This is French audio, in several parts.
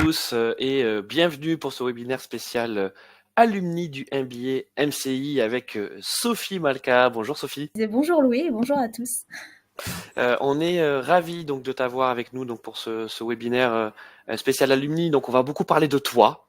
tous et bienvenue pour ce webinaire spécial alumni du MBA MCI avec Sophie Malka. Bonjour Sophie. Bonjour Louis et bonjour à tous. On est ravis donc de t'avoir avec nous donc pour ce webinaire spécial alumni. Donc on va beaucoup parler de toi,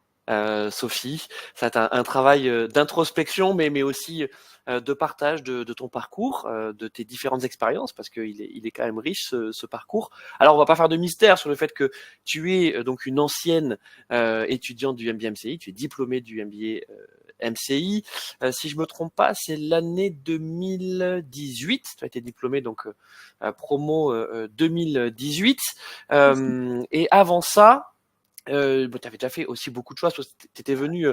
Sophie. Ça va être un travail d'introspection, mais aussi de partage de ton parcours, de tes différentes expériences, parce qu'il est quand même riche ce parcours. Alors on va pas faire de mystère sur le fait que tu es donc une ancienne étudiante du MBA MCI, tu es diplômée du MBA MCI. Si je me trompe pas, c'est l'année 2018. Tu as été diplômée donc promo 2018. Et avant ça, tu avais déjà fait aussi beaucoup de choses. Tu étais venu,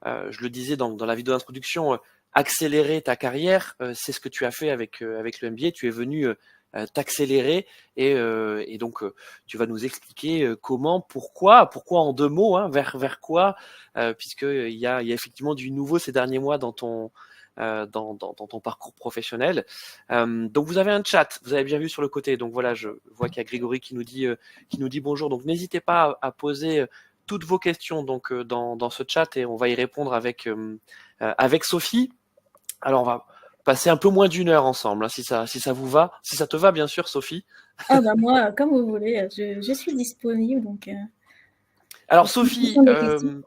je le disais dans la vidéo d'introduction, accélérer ta carrière. C'est ce que tu as fait avec le MBA. Tu es venu t'accélérer et donc tu vas nous expliquer comment, pourquoi en 2 mots, hein, vers quoi, puisque il y a effectivement du nouveau ces derniers mois dans ton parcours professionnel. Donc vous avez un chat, vous avez bien vu sur le côté. Donc voilà, je vois qu'il y a Grégory qui nous dit bonjour. Donc n'hésitez pas à poser toutes vos questions donc dans ce chat et on va y répondre avec Sophie. Alors on va passer un peu moins d'1 heure ensemble, hein, si ça vous va, si ça te va bien sûr, Sophie. Ah bah moi, comme vous voulez, je suis disponible donc. Alors Sophie, des questions.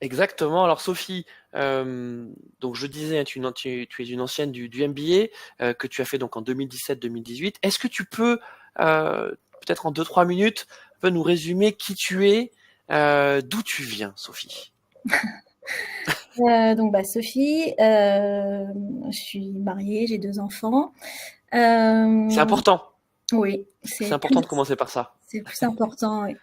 exactement. Alors Sophie, donc je disais, tu es une ancienne du MBA que tu as fait donc en 2017-2018. Est-ce que tu peux peut-être en 2-3 minutes nous résumer qui tu es, d'où tu viens, Sophie? Donc Sophie, je suis mariée, j'ai 2 enfants. C'est important. Oui, C'est important de commencer par ça. c'est plus important, oui.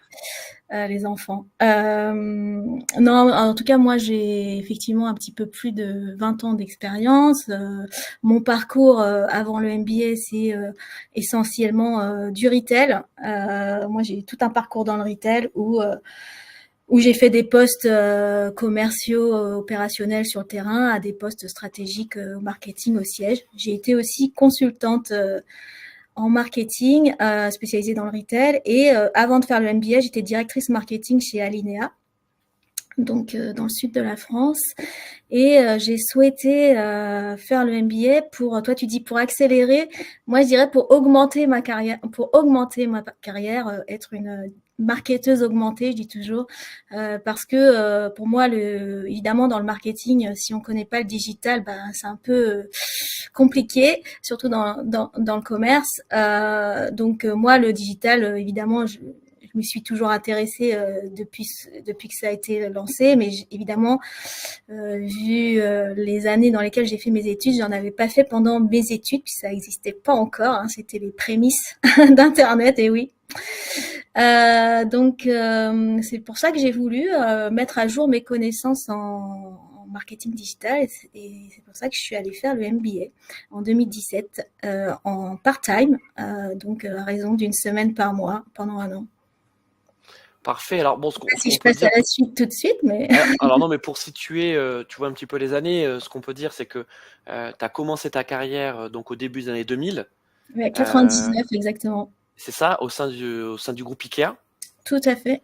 Les enfants. Non, en tout cas, moi, j'ai effectivement un petit peu plus de 20 ans d'expérience. Mon parcours avant le MBA, c'est essentiellement du retail. Moi, j'ai tout un parcours dans le retail où j'ai fait des postes commerciaux, opérationnels sur le terrain, à des postes stratégiques au marketing au siège. J'ai été aussi consultante en marketing, spécialisée dans le retail. Et avant de faire le MBA, j'étais directrice marketing chez Alinea, donc dans le sud de la France. Et j'ai souhaité faire le MBA pour, toi tu dis pour accélérer, moi je dirais pour augmenter ma carrière, être une marketeuse augmentée, je dis toujours, parce que pour moi, évidemment dans le marketing, si on connaît pas le digital, c'est un peu compliqué, surtout dans le commerce. Donc moi, le digital, évidemment, je m'y suis toujours intéressée depuis que ça a été lancé, mais évidemment, vu les années dans lesquelles j'ai fait mes études, j'en avais pas fait pendant mes études, puis ça n'existait pas encore, hein, c'était les prémices d'Internet, et oui. Donc c'est pour ça que j'ai voulu mettre à jour mes connaissances en marketing digital, et c'est pour ça que je suis allée faire le MBA en 2017 en part-time, donc à raison d'1 semaine par mois pendant 1 an. Parfait. Alors bon, ce qu'on Si je peut passe à dire. la suite tout de suite, mais Alors non, mais pour situer, tu vois un petit peu les années, ce qu'on peut dire, c'est que tu as commencé ta carrière donc au début des années 2000. ouais, Euh, 99 exactement. c'est ça, au sein du groupe Ikea, Tout à fait.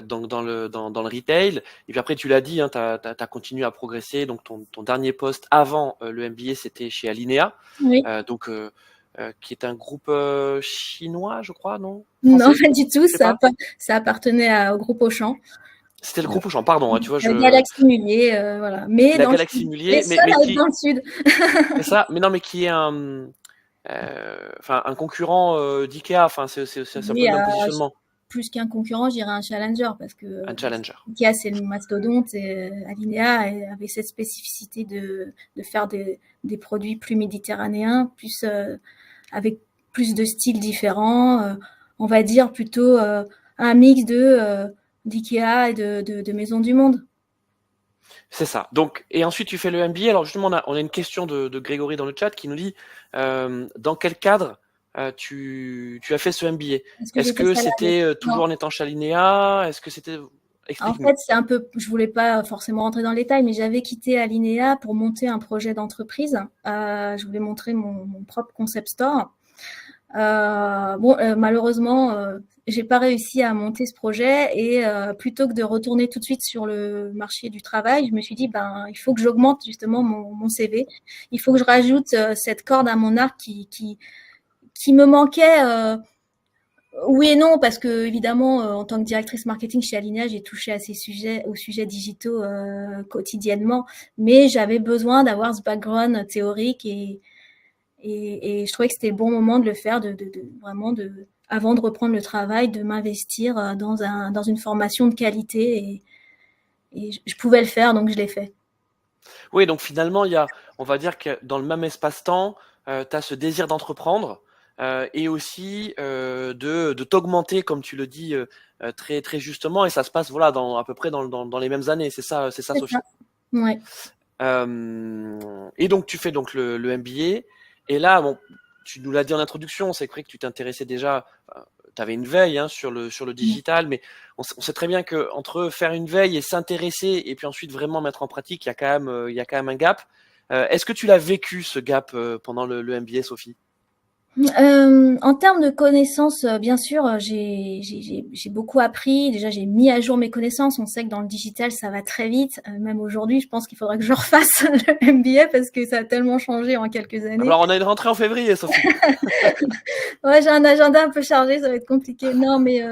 donc dans le retail. Et puis après, tu l'as dit, hein, tu as continué à progresser. Donc ton dernier poste avant le MBA, c'était chez Alinea, Oui. donc qui est un groupe chinois, je crois, non? Non, Français? pas du tout. Je sais pas. Ça appartenait au groupe Auchan. C'était le groupe Auchan, pardon, hein, tu vois, La Galaxie Mullier, voilà. Mais la dans le Galaxie sud. Les Mullier, mais, seuls mais à être qui, dans le sud. c'est ça, mais non, mais qui est un concurrent d'IKEA, enfin, c'est un peu Oui, le même positionnement, plus qu'un concurrent, je dirais un challenger, parce que un challenger. Ikea, c'est le mastodonte, et Alinea avait cette spécificité de faire des produits plus méditerranéens, plus avec plus de styles différents. On va dire plutôt un mix d'IKEA et de Maisons du Monde. C'est ça. Donc, et ensuite, tu fais le MBA. Alors, justement, on a une question de Grégory dans le chat qui nous dit dans quel cadre tu as fait ce MBA? Est-ce que Est-ce j'étais que salariée? c'était Non. toujours en étant chez Alinea? Est-ce que c'était. En Explique-nous. fait, c'est un peu, je voulais pas forcément rentrer dans le détail, mais j'avais quitté Alinea pour monter un projet d'entreprise. Je voulais montrer mon propre concept store. Bon, malheureusement, j'ai pas réussi à monter ce projet et plutôt que de retourner tout de suite sur le marché du travail, je me suis dit ben il faut que j'augmente justement mon CV. Il faut que je rajoute cette corde à mon arc qui me manquait. Oui et non, parce que évidemment, en tant que directrice marketing chez Alinea, j'ai touché à ces sujets, aux sujets digitaux quotidiennement, mais j'avais besoin d'avoir ce background théorique et je trouvais que c'était le bon moment de le faire, vraiment avant de reprendre le travail, de m'investir dans une formation de qualité et je pouvais le faire, donc je l'ai fait. Oui, donc finalement, on va dire que dans le même espace-temps, tu as ce désir d'entreprendre et aussi de t'augmenter, comme tu le dis très, très justement, et ça se passe voilà, à peu près dans les mêmes années, c'est ça, C'est ça. Sophie. Ouais. Et donc tu fais donc le MBA, et là, bon, tu nous l'as dit en introduction, c'est vrai que tu t'intéressais déjà, tu avais une veille hein, sur le digital, mais on sait très bien que entre faire une veille et s'intéresser, et puis ensuite vraiment mettre en pratique, il y a quand même un gap. Est-ce que tu l'as vécu ce gap pendant le MBA, Sophie? En termes de connaissances, bien sûr, j'ai beaucoup appris. Déjà, j'ai mis à jour mes connaissances. On sait que dans le digital, ça va très vite. Même aujourd'hui, je pense qu'il faudrait que je refasse le MBA parce que ça a tellement changé en quelques années. Alors on a une rentrée en février, Sophie. Ouais, j'ai un agenda un peu chargé, ça va être compliqué. Non, mais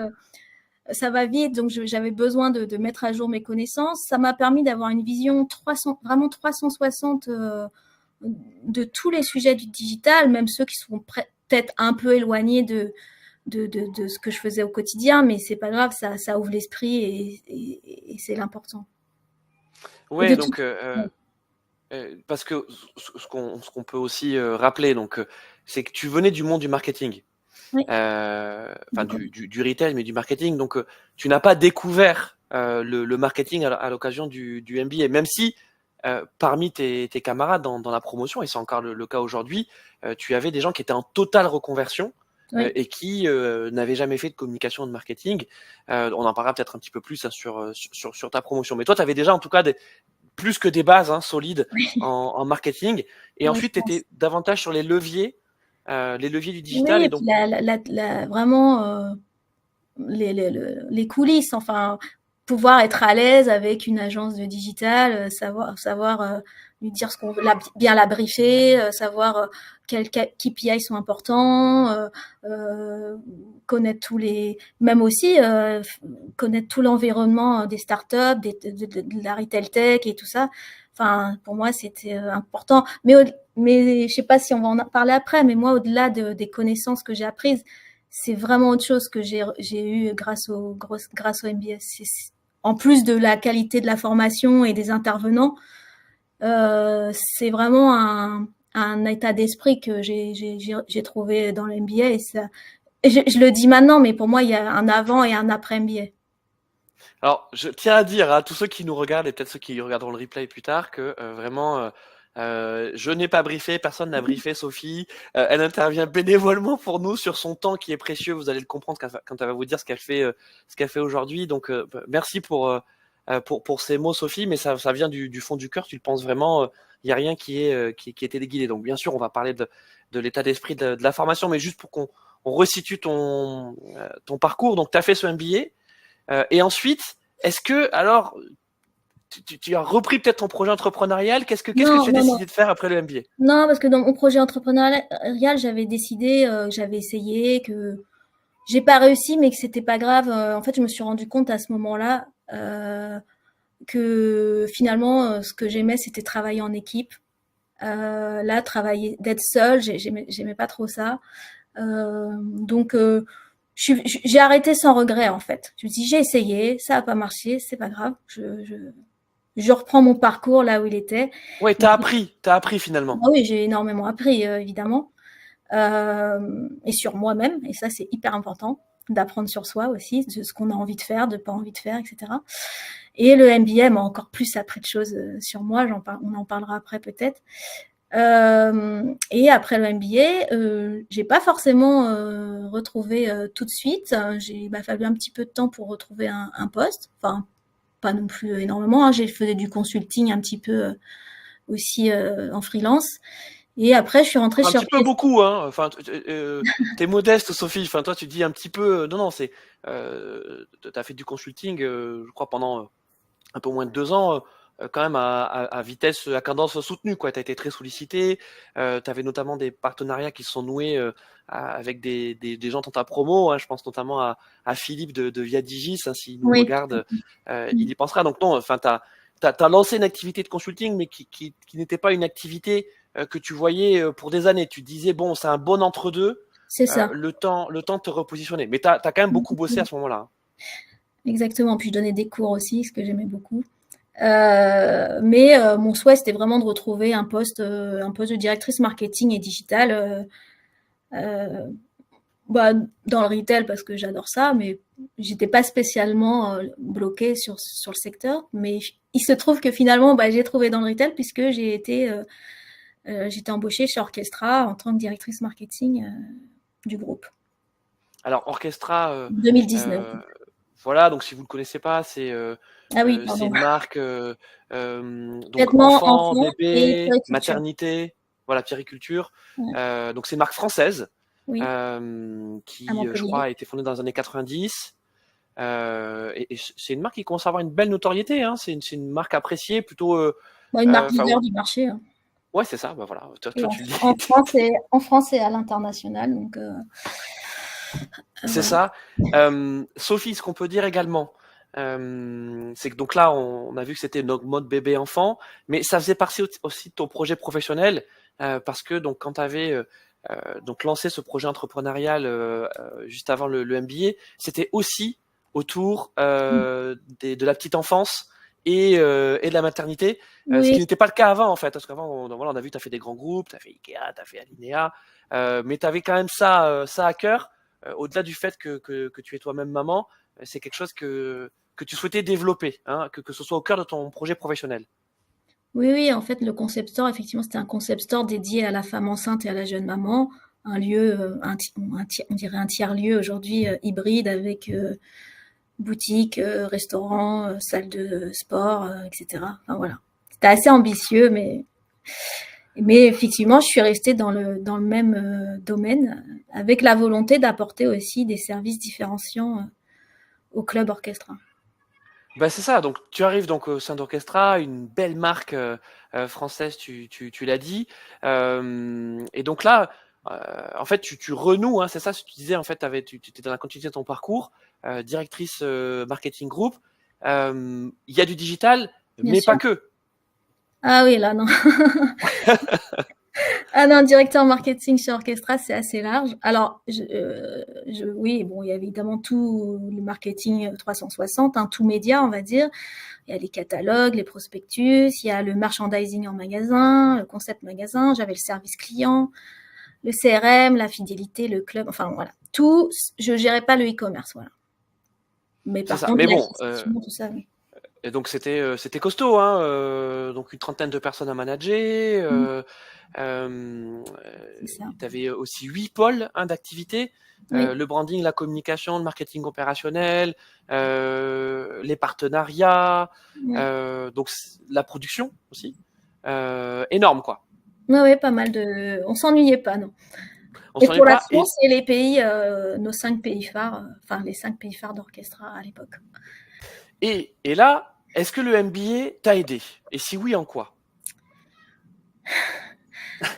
ça va vite, donc j'avais besoin de mettre à jour mes connaissances. Ça m'a permis d'avoir une vision 300, vraiment 360 de tous les sujets du digital, même ceux qui sont peut-être un peu éloignés de ce que je faisais au quotidien, mais c'est pas grave, ça ouvre l'esprit et c'est l'important. Et Ouais, de tout. donc parce que ce qu'on peut aussi rappeler, donc c'est que tu venais du monde du marketing. Oui, Enfin du retail, mais du marketing. Donc, tu n'as pas découvert le marketing à l'occasion du MBA, même si parmi tes camarades dans la promotion, et c'est encore le cas aujourd'hui, tu avais des gens qui étaient en totale reconversion oui. et qui n'avaient jamais fait de communication de marketing. On en parlera peut-être un petit peu plus hein, sur ta promotion. Mais toi, tu avais déjà en tout cas plus que des bases hein, solides en marketing. Et Ouais, je ensuite, tu pense. étais davantage sur les leviers du Oui, digital. et Et puis donc, vraiment les coulisses, enfin, pouvoir être à l'aise avec une agence de digital, savoir lui dire ce qu'on veut, bien la briefer, savoir quels KPI sont importants, connaître même aussi connaître tout l'environnement des startups, de la retail tech et tout ça. Enfin, pour moi, c'était important. Mais je sais pas si on va en parler après, mais moi, au-delà des connaissances que j'ai apprises, c'est vraiment autre chose que j'ai eu grâce au MBS. En plus de la qualité de la formation et des intervenants, c'est vraiment un état d'esprit que j'ai trouvé dans le MBA. Je le dis maintenant, mais pour moi, il y a un avant et un après MBA. alors, je tiens à dire à tous ceux qui nous regardent et peut-être ceux qui regarderont le replay plus tard que vraiment, je n'ai pas briefé, personne n'a briefé Sophie. Elle intervient bénévolement pour nous sur son temps qui est précieux. Vous allez le comprendre quand elle va vous dire ce qu'elle fait aujourd'hui. Donc, merci pour ces mots, Sophie, mais ça vient du fond du cœur. Tu le penses vraiment. Il n'y a rien qui est téléguidé. Donc, bien sûr, on va parler de l'état d'esprit de la formation, mais juste pour qu'on resitue ton parcours. Donc, tu as fait ce MBA. Et ensuite, est-ce que, alors, tu as repris peut-être ton projet entrepreneurial? Qu'est-ce que Non, tu as non, non. décidé de faire après le MBA? Non, parce que dans mon projet entrepreneurial, j'avais décidé, j'avais essayé, que j'ai pas réussi, mais que c'était pas grave. En fait, je me suis rendu compte à ce moment-là que finalement, ce que j'aimais, c'était travailler en équipe. Là, travailler, d'être seule, j'aimais pas trop ça. Donc, j'ai arrêté sans regret en fait. Je me dis, j'ai essayé, ça a pas marché, c'est pas grave. Je reprends mon parcours là où il était. Ouais, Mais t'as appris finalement. ah oui, j'ai énormément appris évidemment et sur moi-même. Et ça, c'est hyper important d'apprendre sur soi aussi, de ce qu'on a envie de faire, de pas envie de faire, etc. Et le MBA m'a encore plus appris de choses sur moi. On en parlera après peut-être. Et après le MBA, j'ai pas forcément retrouvé tout de suite. Il m'a fallu un petit peu de temps pour retrouver un poste. Enfin, pas non plus énormément. Hein. J'ai fait du consulting un petit peu aussi en freelance. Et après, je suis rentrée Un chez petit peu Orchestra. beaucoup, hein. Enfin, t'es modeste, Sophie. Enfin, toi, tu dis un petit peu. Non, non, c'est. T'as fait du consulting, je crois, pendant un peu moins de 2 ans, quand même à vitesse, à cadence soutenue, quoi. T'as été très sollicité. T'avais notamment des partenariats qui se sont noués avec des gens dans ta promo, hein. Je pense notamment à Philippe de Viadigis, hein, s'il nous Oui. regarde, il y pensera. Donc non, enfin, t'as lancé une activité de consulting, mais qui n'était pas une activité que tu voyais pour des années. Tu disais, bon, c'est un bon entre-deux, C'est ça. le temps de te repositionner. Mais t'as quand même beaucoup bossé à ce moment-là, hein. Exactement. Puis je donnais des cours aussi, ce que j'aimais beaucoup. Mais mon souhait, c'était vraiment de retrouver un poste de directrice marketing et digital, euh, bah, dans le retail parce que j'adore ça, mais j'étais pas spécialement bloquée sur le secteur. Mais il se trouve que finalement, bah, j'ai trouvé dans le retail puisque j'étais embauchée chez Orchestra en tant que directrice marketing du groupe. Alors, Orchestra, 2019. euh, voilà, donc si vous ne le connaissez pas, Ah oui, c'est pardon. une marque donc Traitement enfant, enfant et bébé, puériculture. maternité, voilà, puériculture. Ouais. Donc c'est une marque française Oui, à qui, je crois, Montpellier. a été fondée dans les années 90. Et c'est une marque qui commence à avoir une belle notoriété, hein. C'est une marque appréciée, plutôt. Bon, une marque Enfin, leader du marché, hein. ouais, c'est ça. Bah voilà. Toi, Et toi, tu le dis. En France et à l'international. Donc, C'est voilà. ça. Sophie, ce qu'on peut dire également, c'est que donc là, on a vu que c'était notre mode bébé enfant, mais ça faisait partie aussi de ton projet professionnel, parce que donc quand tu avais donc lancé ce projet entrepreneurial juste avant le MBA, c'était aussi autour de la petite enfance et de la maternité, ce qui Oui, n'était pas le cas avant en fait, parce qu'avant, voilà, on a vu que tu as fait des grands groupes, tu as fait Ikea, tu as fait Alinea, mais tu avais quand même ça à cœur. Au-delà du fait que tu es toi-même maman, c'est quelque chose que tu souhaitais développer, hein, que ce soit au cœur de ton projet professionnel. oui, oui, en fait, le concept store, effectivement, c'était un concept store dédié à la femme enceinte et à la jeune maman. Un lieu, on dirait un tiers-lieu aujourd'hui hybride avec boutique, restaurant, salle de sport, etc. Enfin, voilà. C'était assez ambitieux, mais effectivement, je suis restée dans le même domaine avec la volonté d'apporter aussi des services différenciants au club orchestra. Bah, c'est ça, donc tu arrives donc au sein d'Orchestra, une belle marque française, tu l'as dit. Et donc là, en fait, tu renoues, hein, c'est ça ce que tu disais, en fait, tu étais dans la continuité de ton parcours, directrice marketing group. Il y a du digital, Bien mais sûr. pas que. Ah oui, là, non. Ah non, directeur marketing chez Orchestra, c'est assez large. Alors, oui, bon, il y a évidemment tout le marketing 360, hein, tout média, on va dire. Il y a les catalogues, les prospectus, il y a le merchandising en magasin, le concept magasin, j'avais le service client, le CRM, la fidélité, le club, enfin voilà. Tout, je gérais pas le e-commerce, voilà. Mais C'est par ça. contre, Mais bon, l'acquisition, tout ça, oui. et donc c'était costaud, hein, donc une trentaine de personnes à manager. Mm, c'est ça. Tu avais aussi 8 pôles, hein, d'activité. Oui, Le branding, la communication, le marketing opérationnel, les partenariats, oui. donc la production aussi. Énorme, quoi. Ouais, ouais, pas mal de. On s'ennuyait pas, non. On Et s'en est pour la pas. France et les pays, nos 5 pays phares, enfin les 5 pays phares d'Orchestra à l'époque. Et là, est-ce que le MBA t'a aidé? Et si oui, en quoi?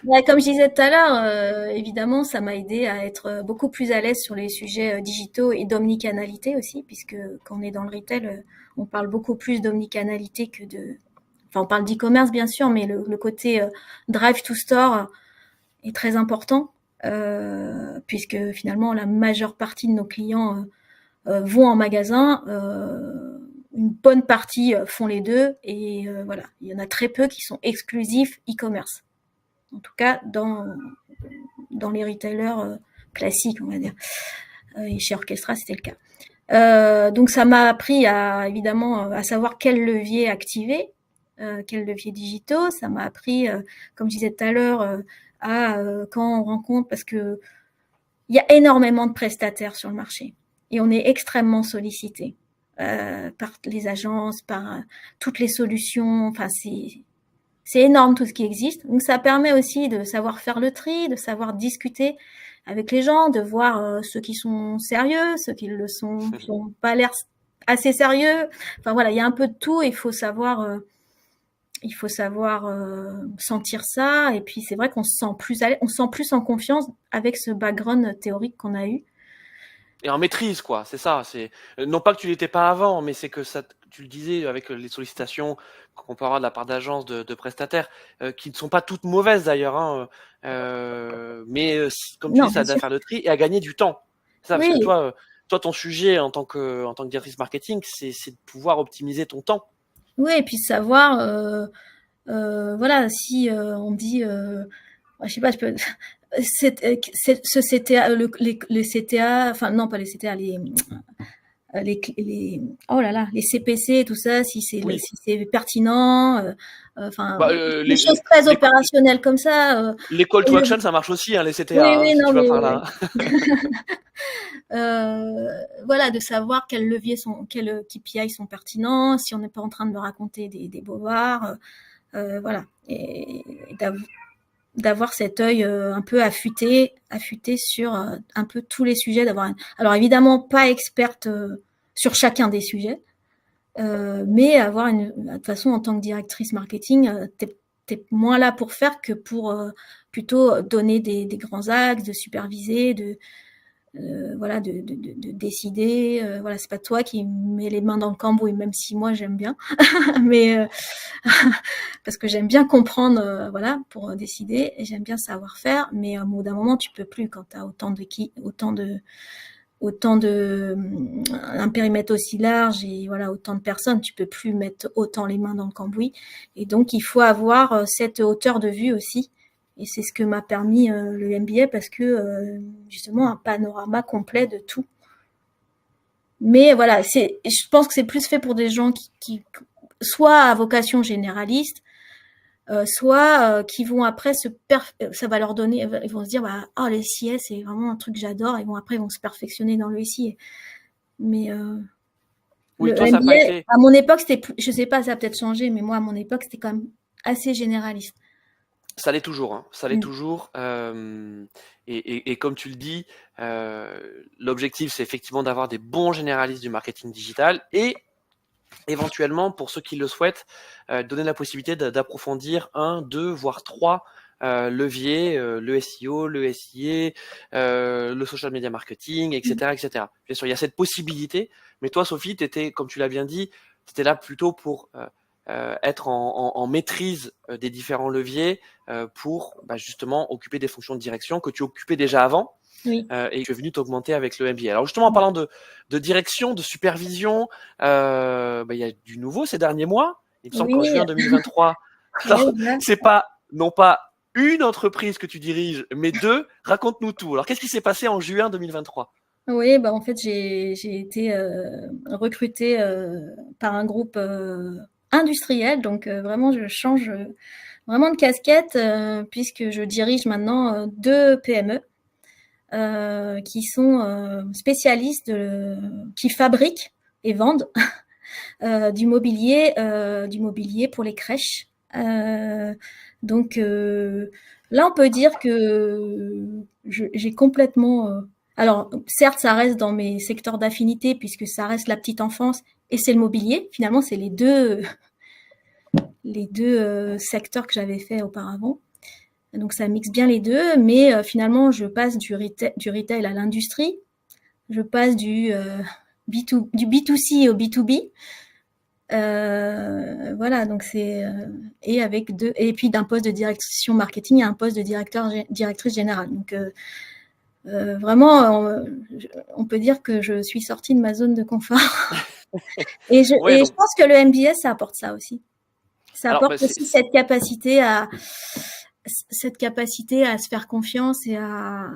Ouais, comme je disais tout à l'heure, évidemment, ça m'a aidé à être beaucoup plus à l'aise sur les sujets digitaux et d'omnicanalité aussi, puisque quand on est dans le retail, on parle beaucoup plus d'omnicanalité que de. Enfin, on parle d'e-commerce bien sûr, mais le côté drive to store est très important, puisque finalement la majeure partie de nos clients vont en magasin. Une bonne partie font les deux et voilà, il y en a très peu qui sont exclusifs e-commerce. En tout cas, dans les retailers classiques, on va dire. Et chez Orchestra, c'était le cas. Donc ça m'a appris à évidemment à savoir quel levier activer, quels leviers digitaux. Ça m'a appris, comme je disais tout à l'heure, à quand on rencontre, parce que il y a énormément de prestataires sur le marché et on est extrêmement sollicité par les agences, par toutes les solutions. Enfin, c'est énorme tout ce qui existe. Donc ça permet aussi de savoir faire le tri, de savoir discuter avec les gens, de voir ceux qui sont sérieux, ceux qui le sont, qui n'ont pas l'air assez sérieux. Enfin voilà, il y a un peu de tout. Il faut savoir sentir ça. Et puis c'est vrai qu'on se sent on se sent plus en confiance avec ce background théorique qu'on a eu. Et en maîtrise, quoi. C'est ça. C'est non pas que tu l'étais pas avant, mais c'est que ça, tu le disais avec les sollicitations qu'on peut avoir de la part d'agences, de prestataires, qui ne sont pas toutes mauvaises d'ailleurs, hein, mais comme tu Non, dis, ça bien aide à sûr. faire le tri et à gagner du temps. C'est ça, parce que Oui, toi, ton sujet en tant que directrice marketing, c'est de pouvoir optimiser ton temps. oui, et puis savoir, voilà, si on me dit, je sais pas, je peux, ce CTA, les CTA, enfin non, pas les CTA, oh là là, les CPC et tout ça, Oui. si c'est pertinent, enfin, Bah, des choses très les, opérationnelles comme ça. les call to action, ça marche aussi, hein, les CTA, Oui, hein, oui, si non, tu vas mais par là. voilà, de savoir quels leviers quels KPI sont pertinents, si on n'est pas en train de me raconter des bobards, voilà, et d'avoir cet œil un peu affûté sur un peu tous les sujets. Alors évidemment pas experte sur chacun des sujets, mais avoir de toute façon en tant que directrice marketing, t'es moins là pour faire que pour plutôt donner des grands axes, de superviser, voilà, de décider. Voilà, c'est pas toi qui mets les mains dans le cambouis, même si moi j'aime bien, mais parce que j'aime bien comprendre, voilà, pour décider, et j'aime bien savoir faire. Mais au bout d'un moment, tu peux plus quand tu as autant de un périmètre aussi large et voilà autant de personnes, tu peux plus mettre autant les mains dans le cambouis. Et donc il faut avoir cette hauteur de vue aussi. Et c'est ce que m'a permis le MBA parce que justement un panorama complet de tout. Mais voilà, je pense que c'est plus fait pour des gens qui soit à vocation généraliste, soit qui vont après ça va leur donner, ils vont se dire bah oh le SIS c'est vraiment un truc que j'adore, ils vont se perfectionner dans le SI. Mais Oui, le toi, ça n'a pas MBA été. à mon époque c'était plus, je sais pas, ça a peut-être changé, mais moi à mon époque c'était quand même assez généraliste. Ça l'est toujours, hein. Ça l'est Mm. toujours. Et comme tu le dis, l'objectif, c'est effectivement d'avoir des bons généralistes du marketing digital et éventuellement, pour ceux qui le souhaitent, donner la possibilité d'approfondir un, deux, voire trois leviers, le SEO, le SIA, le social media marketing, Mm. etc., etc. Bien sûr, il y a cette possibilité, mais toi, Sophie, tu étais, comme tu l'as bien dit, tu étais là plutôt pour être en maîtrise des différents leviers pour bah, justement occuper des fonctions de direction que tu occupais déjà avant Oui. et tu es venu t'augmenter avec le MBA. Alors justement, en parlant de direction, de supervision, bah, il y a du nouveau ces derniers mois. Il me semble qu'en Oui, juin 2023, oui, alors voilà. c'est pas non pas une entreprise que tu diriges, mais deux. Raconte-nous tout. Alors qu'est-ce qui s'est passé en juin 2023? Oui, bah en fait j'ai été recrutée par un groupe industriel, donc vraiment je change vraiment de casquette puisque je dirige maintenant deux PME qui sont spécialistes qui fabriquent et vendent du mobilier pour les crèches. Euh, donc là, on peut dire que j'ai complètement. Alors, certes, ça reste dans mes secteurs d'affinité puisque ça reste la petite enfance et c'est le mobilier. Finalement, c'est les deux secteurs que j'avais fait auparavant. Donc, ça mixe bien les deux, mais finalement, je passe du retail à l'industrie. Je passe du B2C au B2B. Voilà, donc et avec deux et puis d'un poste de direction marketing à un poste de directrice générale. Donc vraiment, on peut dire que je suis sortie de ma zone de confort. Ouais, Je donc pense que le MBS ça apporte ça aussi. Ça alors apporte bah, aussi cette capacité à se faire confiance et à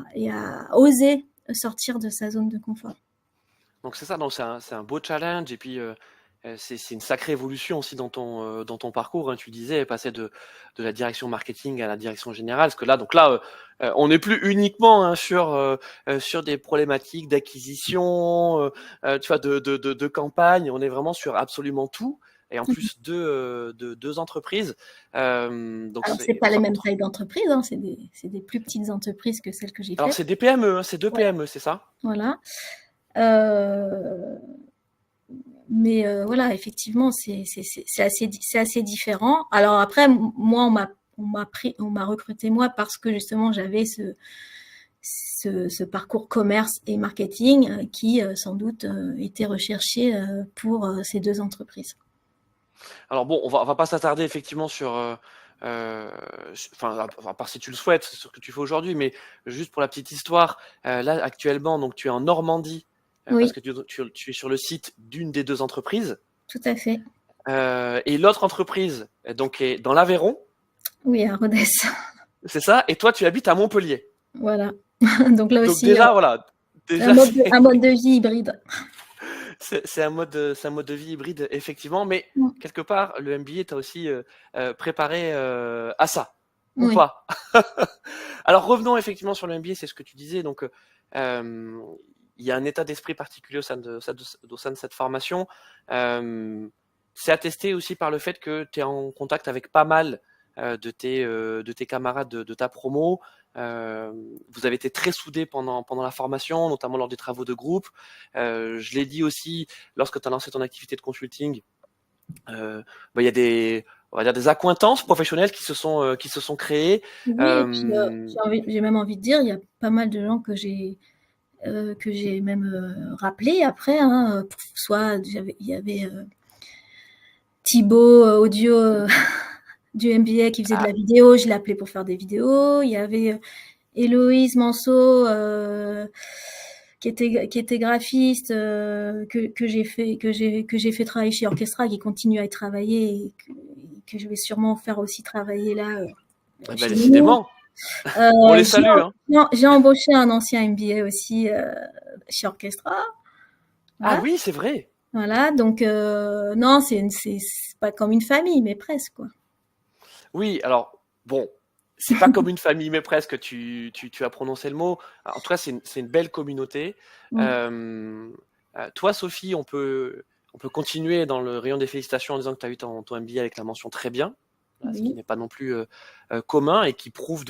oser sortir de sa zone de confort. donc c'est ça, donc c'est un beau challenge et puis c'est une sacrée évolution aussi dans ton parcours. Hein. Tu disais passer de la direction marketing à la direction générale, parce que là, donc là, on n'est plus uniquement hein, sur des problématiques d'acquisition, tu vois, de campagne. On est vraiment sur absolument tout. et en plus deux entreprises. Donc Alors, c'est pas les mêmes tailles d'entreprise, hein, c'est des plus petites entreprises que celles que j'ai alors faites. c'est des PME, c'est deux Ouais. PME, c'est ça? Voilà. Mais voilà, effectivement, c'est assez différent. Alors après, moi, on m'a recruté moi parce que justement j'avais ce parcours commerce et marketing qui sans doute était recherché pour ces deux entreprises. Alors bon, on va pas s'attarder effectivement sur, enfin, à part si tu le souhaites, sur ce que tu fais aujourd'hui, mais juste pour la petite histoire, là actuellement, donc tu es en Normandie, parce Oui, que tu es sur le site d'une des deux entreprises, tout à fait. et l'autre entreprise donc est dans l'Aveyron, Oui, à Rodez. c'est ça, et toi tu habites à Montpellier. Voilà. Donc là Donc aussi, déjà voilà, un déjà mode un mode de vie hybride. c'est un mode de vie hybride effectivement, mais quelque part le MBA t'a aussi préparé à ça, ou Oui. pas? Alors revenons effectivement sur le MBA, c'est ce que tu disais. Donc il y a un état d'esprit particulier au sein de cette formation. C'est attesté aussi par le fait que tu es en contact avec pas mal de tes camarades de ta promo. Vous avez été très soudés pendant la formation, notamment lors des travaux de groupe. Je l'ai dit aussi, lorsque tu as lancé ton activité de consulting, il y a on va dire des accointances professionnelles qui se sont créées. Oui, et puis j'ai même envie de dire, il y a pas mal de gens que j'ai même rappelé après. Hein, soit il y avait Thibaut Audio du MBA qui faisait de Ah, la vidéo, je l'ai appelé pour faire des vidéos. Il y avait Héloïse Manceau qui était graphiste que j'ai fait travailler chez Orchestra, qui continue à y travailler et que je vais sûrement faire aussi travailler là bah, chez nous. décidément, on les J'ai salue. Hein. j'ai embauché un ancien MBA aussi chez Orchestra. Ah Voilà. oui, c'est vrai. Voilà, donc non, c'est pas comme une famille, mais presque quoi. Oui, alors, bon, c'est pas comme une famille, mais presque, tu as prononcé le mot. En tout cas, c'est une belle communauté. Oui, Euh, toi, Sophie, on peut continuer dans le rayon des félicitations en disant que tu as eu ton MBA avec la mention très bien, ce qui oui. n'est pas non plus commun et qui prouve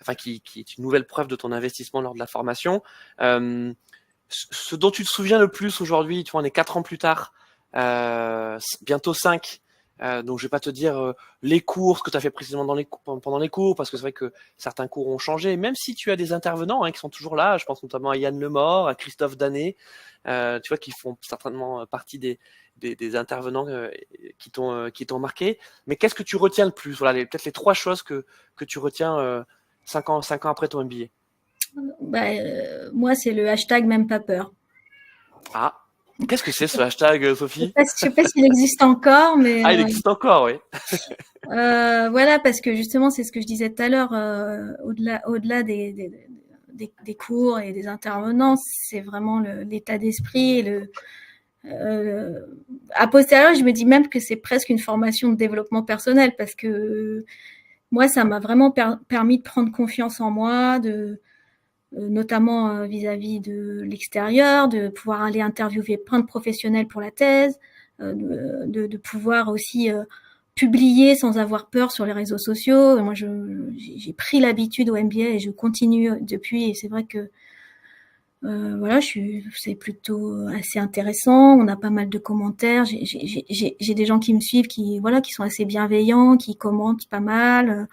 enfin, qui est une nouvelle preuve de ton investissement lors de la formation. Ce dont tu te souviens le plus aujourd'hui, tu vois, on est 4 ans plus tard, bientôt 5. Donc je vais pas te dire les cours, ce que tu as fait précisément pendant les cours, parce que c'est vrai que certains cours ont changé, même si tu as des intervenants qui sont toujours là, je pense notamment à Yann Lemort, à Christophe Danet, tu vois, qui font certainement partie des intervenants qui t'ont marqué. Mais qu'est-ce que tu retiens le plus? Voilà, peut-être les 3 choses que tu retiens 5 ans après ton MBA. Bah, moi, c'est le hashtag même pas peur. Ah, qu'est-ce que c'est ce hashtag, Sophie? Je sais pas s'il existe encore, mais Ah, il existe encore, oui. voilà, parce que justement, c'est ce que je disais tout à l'heure, au-delà des cours et des intervenants, c'est vraiment l'état d'esprit et à posteriori, je me dis même que c'est presque une formation de développement personnel parce que moi, ça m'a vraiment permis de prendre confiance en moi, notamment vis-à-vis de l'extérieur, de pouvoir aller interviewer plein de professionnels pour la thèse, de pouvoir aussi publier sans avoir peur sur les réseaux sociaux. Et moi, j'ai pris l'habitude au MBA et je continue depuis. Et c'est vrai que voilà, c'est plutôt assez intéressant. On a pas mal de commentaires. J'ai des gens qui me suivent, voilà, qui sont assez bienveillants, qui commentent pas mal.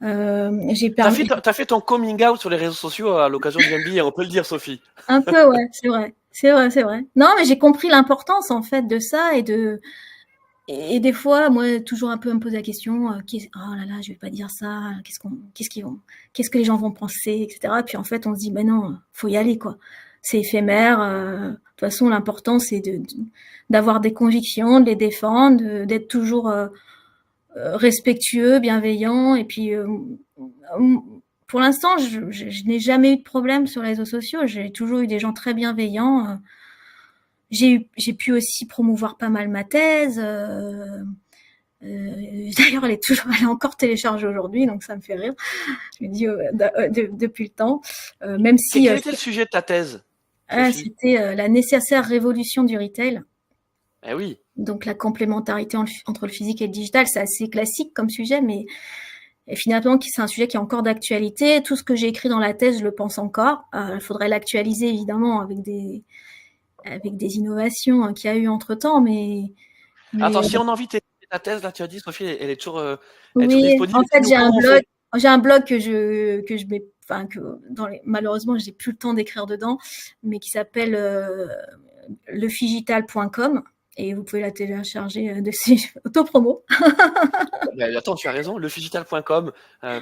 J'ai permis T'as fait ton coming out sur les réseaux sociaux à l'occasion du MBA, on peut le dire, Sophie. un peu, ouais, c'est vrai, c'est vrai, c'est vrai. Non, mais j'ai compris l'importance en fait de ça et des fois, moi, toujours un peu à me poser la question, oh là là, je vais pas dire ça, qu'est-ce que les gens vont penser, etc. Puis en fait, on se dit, ben non, faut y aller, quoi. C'est éphémère. De toute façon, l'important, c'est d'avoir des convictions, de les défendre, d'être toujours respectueux, bienveillant. Et puis, pour l'instant, je n'ai jamais eu de problème sur les réseaux sociaux. J'ai toujours eu des gens très bienveillants. J'ai pu aussi promouvoir pas mal ma thèse. D'ailleurs, elle est encore téléchargée aujourd'hui, donc ça me fait rire. Je me dis depuis le temps, même si Quel était le sujet de ta thèse, Sophie? c'était la nécessaire révolution du retail. Eh oui. Donc la complémentarité entre le physique et le digital, c'est assez classique comme sujet, mais et finalement, c'est un sujet qui est encore d'actualité. Tout ce que j'ai écrit dans la thèse, je le pense encore. Il faudrait l'actualiser évidemment avec des innovations qu'il y a eu entre temps, mais Attends, si on a envie de tester ta thèse, là, tu as dit, Sophie, elle est toujours oui. En disponible. fait, Dis-nous comment on fait. j'ai un blog que je mets, enfin que malheureusement j'ai plus le temps d'écrire dedans, mais qui s'appelle lefigital.com et vous pouvez la télécharger dessus. Autopromo. Attends, tu as raison, lefigital.com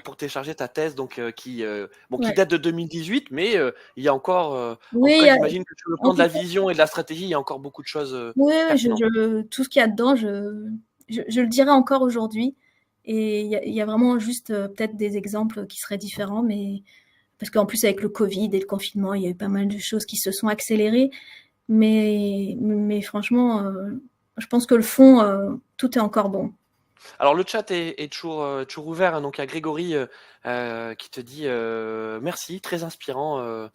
pour télécharger ta thèse, donc qui Ouais. date de 2018, mais il y a encore, en tout Oui, cas, j'imagine que sur le en plan de tout la cas, vision et de la stratégie, il y a encore beaucoup de choses oui, oui, pertinentes. tout ce qu'il y a dedans, je le dirai encore aujourd'hui. Et il y a vraiment juste peut-être des exemples qui seraient différents, mais parce qu'en plus avec le Covid et le confinement, il y a eu pas mal de choses qui se sont accélérées. Mais franchement, je pense que le fond, tout est encore bon. Alors le chat est toujours ouvert, hein, donc il y a Grégory qui te dit merci, très inspirant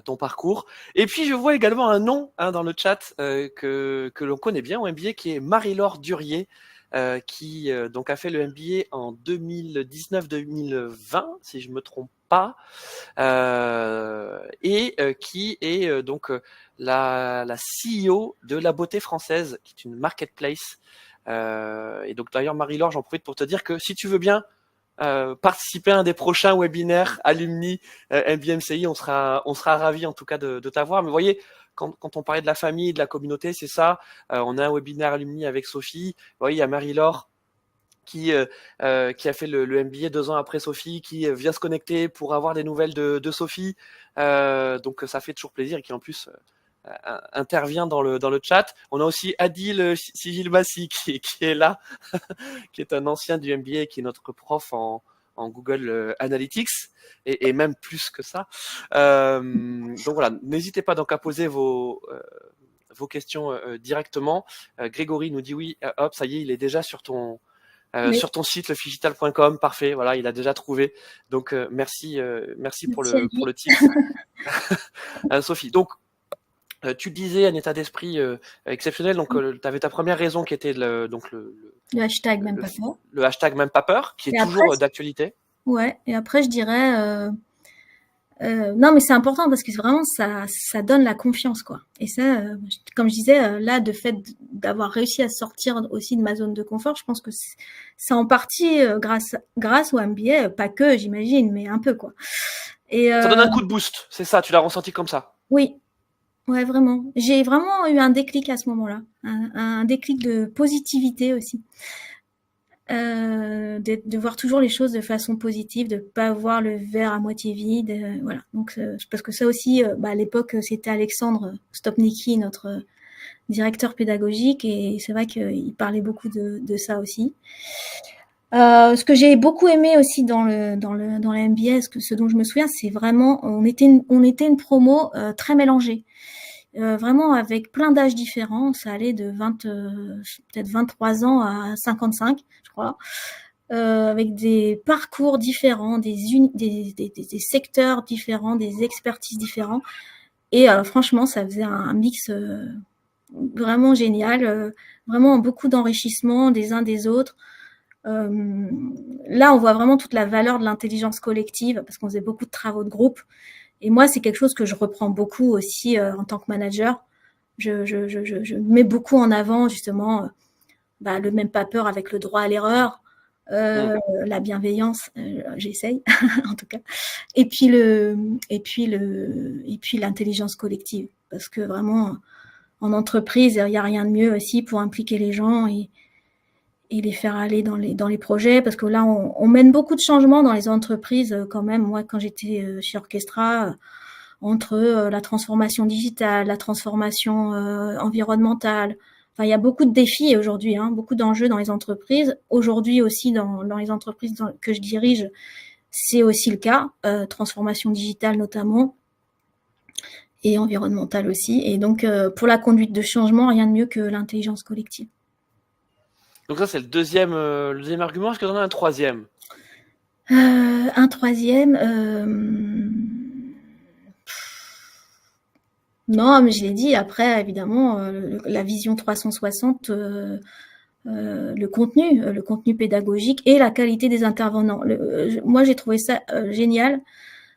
ton parcours. Et puis je vois également un nom hein, dans le chat que l'on connaît bien au MBA qui est Marie-Laure Durier. Qui donc a fait le MBA en 2019-2020 si je me trompe pas et qui est la CEO de La Beauté Française qui est une marketplace et donc d'ailleurs Marie-Laure j'en profite pour te dire que si tu veux bien participer à un des prochains webinaires alumni MBMCI, on sera ravis en tout cas de t'avoir. Mais vous voyez, quand on parlait de la famille, de la communauté, c'est ça. On a un webinaire alumni avec Sophie. Vous voyez, il y a Marie-Laure qui a fait le MBA 2 ans après Sophie, qui vient se connecter pour avoir des nouvelles de Sophie. Donc ça fait toujours plaisir et qui en plus intervient dans le chat. On a aussi Adil Sigilmassi qui est là, qui est un ancien du MBA, qui est notre prof en Google Analytics, et même plus que ça. Donc voilà, n'hésitez pas donc à poser vos questions directement. Grégory nous dit oui, hop, ça y est, il est déjà sur ton Mais sur ton site lefigital.com, parfait, voilà, il a déjà trouvé. Donc merci pour merci à le lui. tips, Sophie. Donc tu disais un état d'esprit exceptionnel. Donc tu avais ta première raison qui était Le hashtag même le, pas peur. le hashtag même pas peur, qui est Et après, toujours d'actualité. ouais. Et après, je dirais, non, mais c'est important parce que vraiment, ça donne la confiance, quoi. Et ça, comme je disais, là, de fait d'avoir réussi à sortir aussi de ma zone de confort, je pense que c'est en partie grâce au MBA, pas que, j'imagine, mais un peu, quoi. Et Ça donne un coup de boost, c'est ça, tu l'as ressenti comme ça. oui, ouais, vraiment. J'ai vraiment eu un déclic à ce moment-là, un déclic de positivité aussi. De voir toujours les choses de façon positive, de pas voir le verre à moitié vide, voilà. Donc parce que ça aussi, à l'époque, c'était Alexandre Stopnicki, notre directeur pédagogique, et c'est vrai qu'il parlait beaucoup de ça aussi. Ce que j'ai beaucoup aimé aussi dans le MBA, ce dont je me souviens, c'est vraiment on était une promo très mélangée. Vraiment avec plein d'âges différents, ça allait de peut-être 23 ans à 55, je crois. Avec des parcours différents, des secteurs différents, des expertises différents. Et franchement, ça faisait un mix vraiment génial, vraiment beaucoup d'enrichissement des uns des autres. Là, on voit vraiment toute la valeur de l'intelligence collective parce qu'on faisait beaucoup de travaux de groupe. Et moi, c'est quelque chose que je reprends beaucoup aussi en tant que manager. Je mets beaucoup en avant justement le même pas peur avec le droit à l'erreur, Mm. la bienveillance, j'essaye en tout cas, et puis l'intelligence collective, parce que vraiment en entreprise, il n'y a rien de mieux aussi pour impliquer les gens et les faire aller dans les projets, parce que là, on mène beaucoup de changements dans les entreprises quand même. Moi, quand j'étais chez Orchestra, entre la transformation digitale, la transformation environnementale, enfin, il y a beaucoup de défis aujourd'hui, hein, beaucoup d'enjeux dans les entreprises. Aujourd'hui aussi, dans les entreprises que je dirige, c'est aussi le cas, transformation digitale notamment, et environnementale aussi. Et donc, pour la conduite de changement, rien de mieux que l'intelligence collective. Donc ça c'est le deuxième argument. Est-ce que tu en as un troisième? Un troisième, Non, mais je l'ai dit, après, évidemment, la vision 360, le contenu pédagogique et la qualité des intervenants. Moi, j'ai trouvé ça génial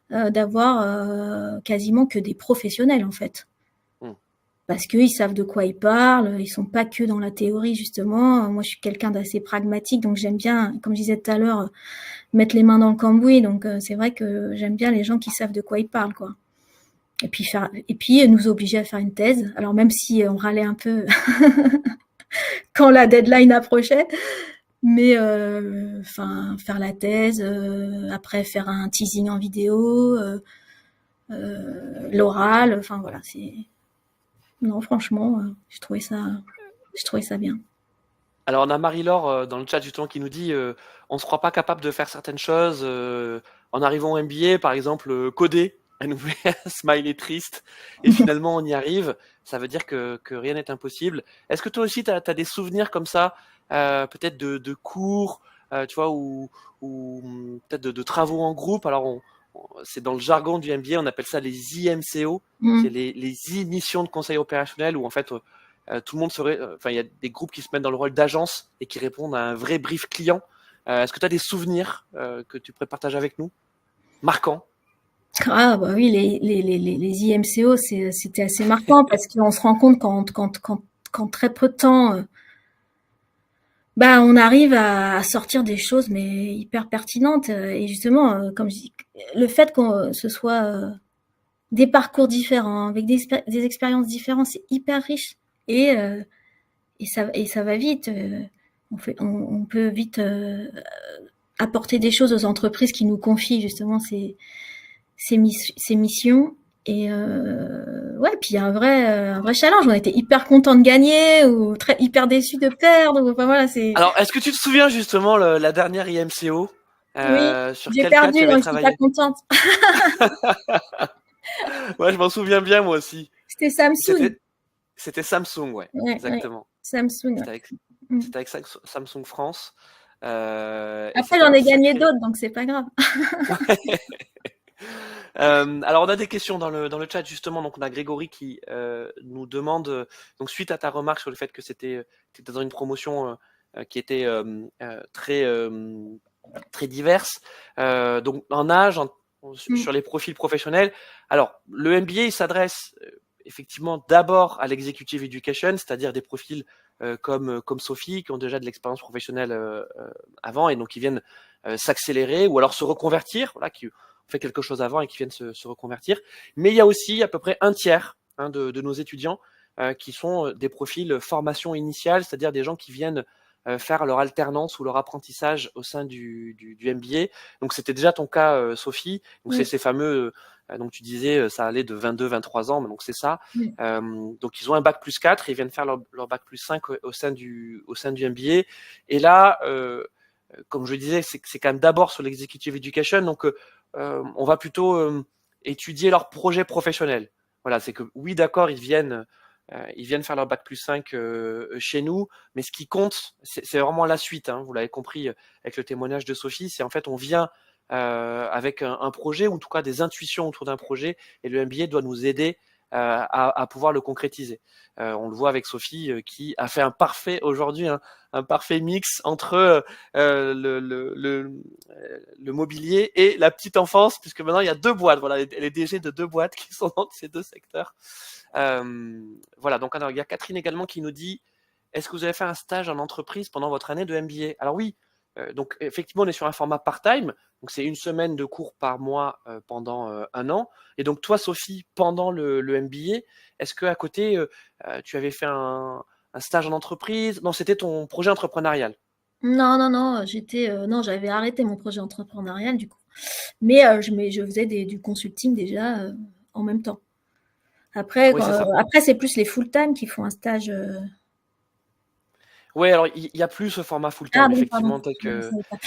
d'avoir quasiment que des professionnels, en fait. Hmm. Parce qu'ils savent de quoi ils parlent, ils sont pas que dans la théorie, justement. Moi, je suis quelqu'un d'assez pragmatique, donc j'aime bien, comme je disais tout à l'heure, mettre les mains dans le cambouis. Donc, c'est vrai que j'aime bien les gens qui savent de quoi ils parlent, quoi. Et puis nous obliger à faire une thèse. Alors même si on râlait un peu quand la deadline approchait, mais enfin faire la thèse, après faire un teasing en vidéo, l'oral, enfin voilà, c'est non franchement, je trouvais ça bien. Alors, on a Marie-Laure dans le chat justement qui nous dit on se croit pas capable de faire certaines choses en arrivant au MBA, par exemple coder. Elle nous met un smiley triste et finalement on y arrive. Ça veut dire que rien n'est impossible. Est-ce que toi aussi tu as des souvenirs comme ça, peut-être de cours, tu vois, ou peut-être de travaux en groupe. Alors c'est dans le jargon du MBA, on appelle ça les IMCO, c'est Mm. les missions de conseil opérationnel où en fait tout le monde serait, enfin, il y a des groupes qui se mettent dans le rôle d'agence et qui répondent à un vrai brief client. Est-ce que tu as des souvenirs que tu pourrais partager avec nous, marquants? Ah bah oui, les IMCO, c'était assez marquant parce qu'on se rend compte qu'en très peu de temps, bah, on arrive à sortir des choses, mais hyper pertinentes. Et justement, comme je dis, le fait qu'on ce soit des parcours différents, avec des expériences différentes, c'est hyper riche. Et, euh, et ça va vite. On peut vite apporter des choses aux entreprises qui nous confient justement ces missions. Et ouais, puis il y a un vrai challenge. On était hyper contents de gagner ou hyper déçus de perdre. Enfin voilà, c'est Alors, est-ce que tu te souviens justement la dernière IMCO oui, sur j'ai quel cas tu perdu, avais donc je suis pas travaillé? contente. Ouais, je m'en souviens bien moi aussi. C'était Samsung. C'était c'était Samsung, ouais, Ouais, ouais. exactement. C'était ouais. C'était avec Mm. c'était avec Samsung France et Après, c'était j'en un ai gagné sacré. d'autres, donc c'est pas grave. Alors on a des questions dans le chat justement. Donc on a Grégory qui nous demande donc suite à ta remarque sur le fait que t'étais dans une promotion qui était très diverse, donc en âge, Mm. sur les profils professionnels. Alors le MBA il s'adresse effectivement d'abord à l'executive education, c'est-à-dire des profils comme Sophie qui ont déjà de l'expérience professionnelle avant et donc qui viennent s'accélérer ou alors se reconvertir, voilà, qui fait quelque chose avant et qui viennent se reconvertir. Mais il y a aussi à peu près un tiers de nos étudiants qui sont des profils formation initiale, c'est-à-dire des gens qui viennent faire leur alternance ou leur apprentissage au sein du MBA. Donc c'était déjà ton cas, Sophie. Donc c'est Oui, ces fameux, donc tu disais, ça allait de 22-23 ans, mais donc c'est ça. oui. Donc ils ont un bac plus 4 et ils viennent faire leur bac plus 5 au sein du MBA. Et là, comme je le disais, c'est quand même d'abord sur l'executive education. Donc on va plutôt étudier leur projet professionnel. Voilà, c'est que oui, d'accord, ils viennent faire leur bac plus 5 chez nous, mais ce qui compte, c'est vraiment la suite. Hein, vous l'avez compris avec le témoignage de Sophie, c'est en fait on vient avec un projet, ou en tout cas des intuitions autour d'un projet, et le MBA doit nous aider à pouvoir le concrétiser. On le voit avec Sophie qui a fait un parfait aujourd'hui, un parfait mix entre le mobilier et la petite enfance, puisque maintenant il y a deux boîtes. Voilà, elle est DG de deux boîtes qui sont dans ces deux secteurs. Voilà, donc alors, il y a Catherine également qui nous dit est-ce que vous avez fait un stage en entreprise pendant votre année de MBA? Alors oui, donc effectivement, on est sur un format part-time, donc c'est une semaine de cours par mois pendant un an. Et donc toi, Sophie, pendant le MBA, est-ce que à côté, tu avais fait un stage en entreprise? Non, c'était ton projet entrepreneurial. Non, non, non, non, j'avais arrêté mon projet entrepreneurial du coup. Mais je faisais du consulting déjà en même temps. Oui, c'est ça. Après, c'est plus les full-time qui font un stage. Oui, alors il y a plus ce format Ah full-time, bon, pardon, effectivement, tel je ne que savais pas.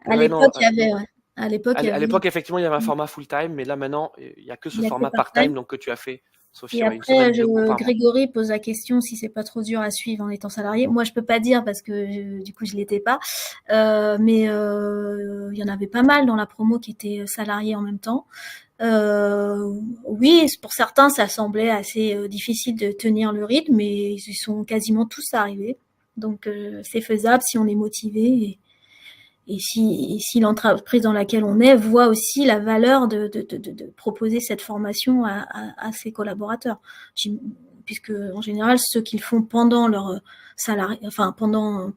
À ouais, non, l'époque, il y avait, ouais. À l'époque, il y à avait, l'époque, effectivement, il y avait un format full-time, mais là maintenant, il y a que ce il y a que format part-time part-time. donc que tu as fait. Sophie, Et ouais, une semaine, après, 2 cours par mois. Grégory pose la question si c'est pas trop dur à suivre en étant salarié. Moi, je peux pas dire parce que du coup, je l'étais pas. Mais il y en avait pas mal dans la promo qui étaient salariés en même temps. Oui, pour certains, ça semblait assez difficile de tenir le rythme, mais ils sont quasiment tous arrivés. Donc, c'est faisable si on est motivé et si l'entreprise dans laquelle on est voit aussi la valeur de proposer cette formation à ses collaborateurs. Puisque en général, ceux qui le font pendant leur salarié, enfin pendant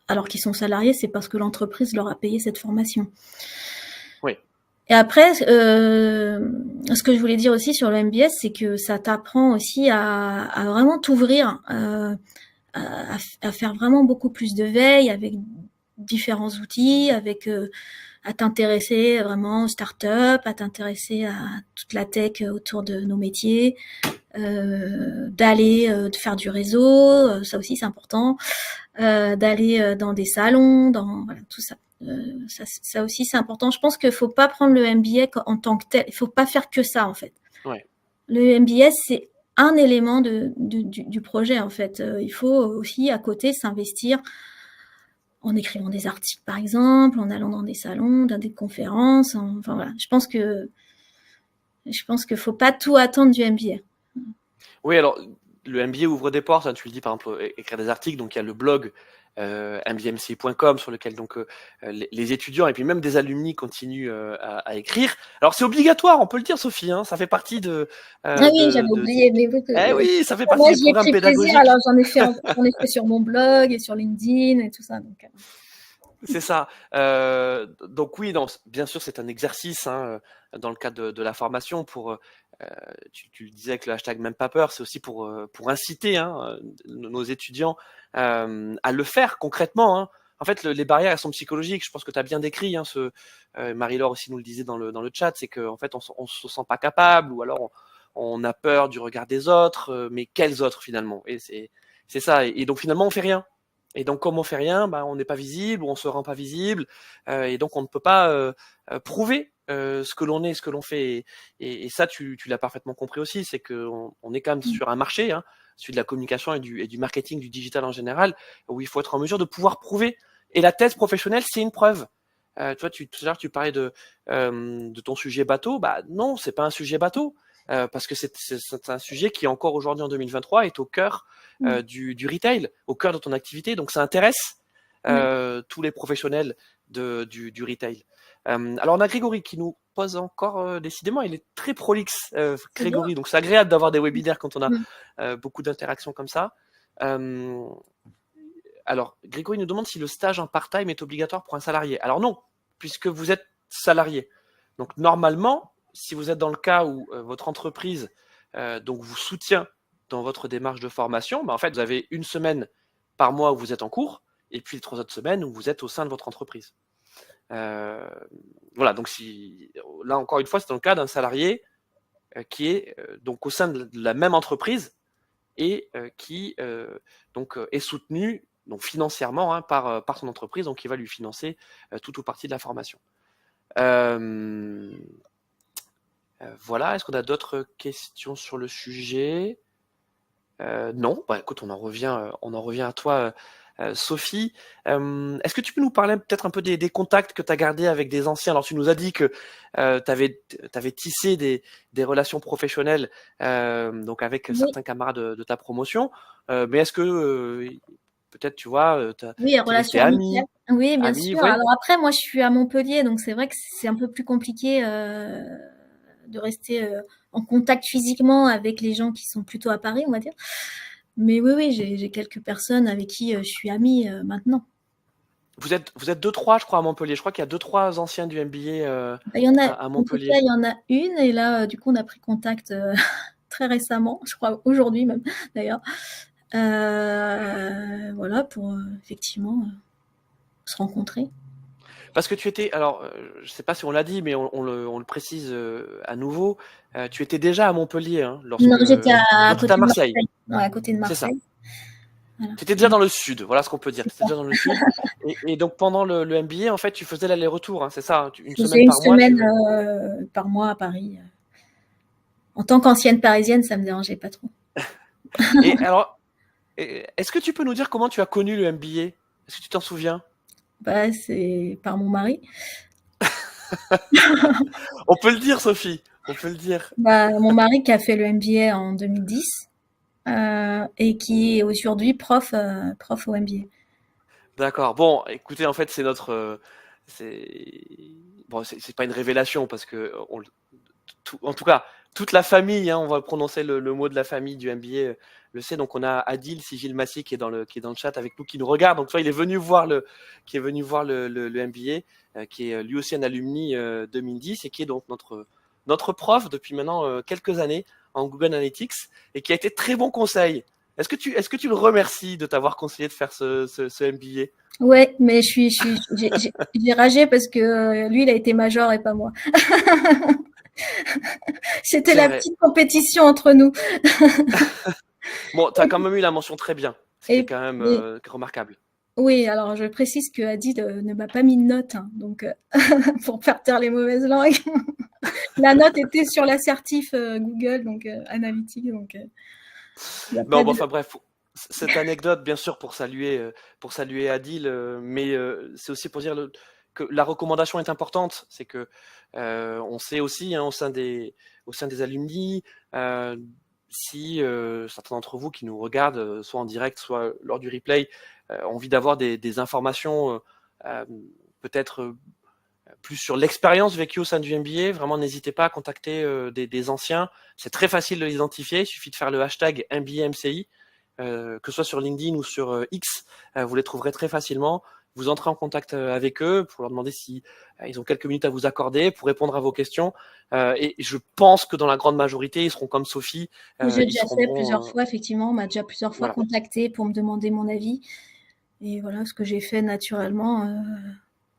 alors qu'ils sont salariés, c'est parce que l'entreprise leur a payé cette formation. Oui. Et après, ce que je voulais dire aussi sur le MBS, c'est que ça t'apprend aussi à vraiment t'ouvrir, à faire vraiment beaucoup plus de veille avec différents outils, avec à t'intéresser vraiment aux startups, à t'intéresser à toute la tech autour de nos métiers, de faire du réseau, ça aussi c'est important, d'aller dans des salons, voilà, tout ça. Ça aussi c'est important. Je pense qu'il faut pas prendre le MBA en tant que tel. Il faut pas faire que ça en fait. Ouais. Le MBS c'est un élément du projet en fait. Il faut aussi à côté s'investir en écrivant des articles par exemple, en allant dans des salons, dans des conférences. Enfin voilà. Je pense que faut pas tout attendre du MBA. Oui, alors le MBA ouvre des portes, hein, tu le dis par exemple, écrire des articles, donc il y a le blog mbmc.com sur lequel donc les étudiants et puis même des alumni continuent à écrire. Alors c'est obligatoire, on peut le dire, Sophie, hein, ça fait partie Ah oui, j'avais oublié, mais Eh oui, ça fait moi partie des j'y ai programmes pris plaisir, pédagogiques. alors j'en ai fait sur mon blog et sur LinkedIn et tout ça. Donc, C'est ça. Donc oui, non, bien sûr, c'est un exercice hein, dans le cadre de la formation pour, tu le disais avec le hashtag même pas peur, c'est aussi pour inciter hein, nos étudiants à le faire concrètement. Hein. En fait, les barrières, elles sont psychologiques. Je pense que tu as bien décrit. Hein, Marie-Laure aussi nous le disait dans le chat, c'est qu'en fait, on se sent pas capable ou alors on a peur du regard des autres. Mais quels autres finalement? Et c'est ça. Et donc finalement, on fait rien. Et donc, comme on fait rien, bah, on n'est pas visible, ou on se rend pas visible, et donc on ne peut pas prouver ce que l'on est, ce que l'on fait. Et ça, tu l'as parfaitement compris aussi, c'est qu'on est quand même sur un marché, hein, celui de la communication et du marketing, du digital en général, où il faut être en mesure de pouvoir prouver. Et la thèse professionnelle, c'est une preuve. Tu vois, tout à l'heure, tu parlais de ton sujet bateau. Bah non, c'est pas un sujet bateau. Parce que c'est un sujet qui encore aujourd'hui en 2023 est au cœur du retail, au cœur de ton activité. Donc ça intéresse tous les professionnels du retail. Alors on a Grégory qui nous pose encore, décidément, il est très prolixe, Grégory. Donc c'est agréable d'avoir des webinaires quand on a beaucoup d'interactions comme ça. Alors Grégory nous demande si le stage en part-time est obligatoire pour un salarié. Alors non, puisque vous êtes salarié. Donc normalement, si vous êtes dans le cas où votre entreprise donc vous soutient dans votre démarche de formation, bah en fait, vous avez une semaine par mois où vous êtes en cours, et puis les 3 autres semaines où vous êtes au sein de votre entreprise. Voilà, donc là encore une fois, c'est dans le cas d'un salarié qui est donc au sein de la même entreprise et qui donc est soutenu donc financièrement hein, par son entreprise, donc qui va lui financer tout ou partie de la formation. Voilà, est-ce qu'on a d'autres questions sur le sujet? Non, bah écoute, on en revient à toi, Sophie. Est-ce que tu peux nous parler peut-être un peu des contacts que tu as gardés avec des anciens? Alors, tu nous as dit que tu avais tissé des relations professionnelles donc avec certains camarades de ta promotion, mais est-ce que peut-être, tu vois, oui, tu es resté relations amicales. Oui, bien ami, sûr. ouais. Alors après, moi, je suis à Montpellier, donc c'est vrai que c'est un peu plus compliqué de rester en contact physiquement avec les gens qui sont plutôt à Paris, on va dire. Mais oui, j'ai quelques personnes avec qui je suis amie maintenant. Vous êtes 2-3, je crois, à Montpellier. Je crois qu'il y a 2-3 anciens du MBA Il y en a, à en tout cas, Montpellier. il y en a une, et là, du coup, on a pris contact très récemment, je crois aujourd'hui même, d'ailleurs. Voilà, pour effectivement se rencontrer. Parce que tu étais, alors, je sais pas si on l'a dit, mais on le précise à nouveau, tu étais déjà à Montpellier hein, Non, lorsque j'étais toi à tu étais à côté de Marseille, Marseille. Ouais, à côté de c'est ça. Marseille. Voilà. Tu étais déjà dans le sud, voilà ce qu'on peut dire. Tu étais déjà dans le sud. Et donc pendant le MBA, en fait, tu faisais l'aller-retour, hein, c'est ça, une Je faisais semaine une par mois. semaine par mois à Paris. En tant qu'ancienne parisienne, ça me dérangeait pas trop. Et alors, est-ce que tu peux nous dire comment tu as connu le MBA? Est-ce que tu t'en souviens? Bah, c'est par mon mari. On peut le dire, Sophie, on peut le dire. Bah, mon mari qui a fait le MBA en 2010 et qui est aujourd'hui prof au MBA. D'accord. Bon, écoutez, en fait, c'est notre, c'est bon, c'est pas une révélation parce que en tout cas, toute la famille, hein, on va prononcer le mot de la famille du MBA, le sait. Donc, on a Adil Sigil Massi qui est dans le chat avec nous, qui nous regarde. Donc, tu vois, il est venu voir qui est venu voir le MBA, qui est lui aussi un alumni 2010 et qui est donc notre prof depuis maintenant quelques années en Google Analytics et qui a été très bon conseil. Est-ce que tu le remercies de t'avoir conseillé de faire ce MBA? Ouais, mais j'ai ragé parce que lui, il a été major et pas moi. C'était C'est la vrai. petite compétition entre nous. Bon, tu as quand même eu la mention très bien, ce qui est Et, quand même et- remarquable. oui, alors je précise que Adil ne m'a pas mis de note, hein, donc pour faire taire les mauvaises langues. La note était sur l'assertif Google, donc Analytics, donc il n'y a Non, pas bon, de. enfin bref, cette anecdote, bien sûr, pour saluer Adil, mais c'est aussi pour dire que la recommandation est importante. C'est que on sait aussi, hein, au sein des alumni, euh, si certains d'entre vous qui nous regardent, soit en direct, soit lors du replay, ont envie d'avoir des informations euh, peut-être plus sur l'expérience vécue au sein du MBA, vraiment n'hésitez pas à contacter des anciens. C'est très facile de l'identifier, il suffit de faire le hashtag MBAMCI, que ce soit sur LinkedIn ou sur X, vous les trouverez très facilement. Vous entrez en contact avec eux pour leur demander si ils ont quelques minutes à vous accorder pour répondre à vos questions. Et je pense que dans la grande majorité, ils seront comme Sophie, J'ai ils déjà se fait plusieurs rendront. fois, effectivement, on m'a déjà plusieurs fois Voilà. contacté pour me demander mon avis. Et voilà ce que j'ai fait naturellement,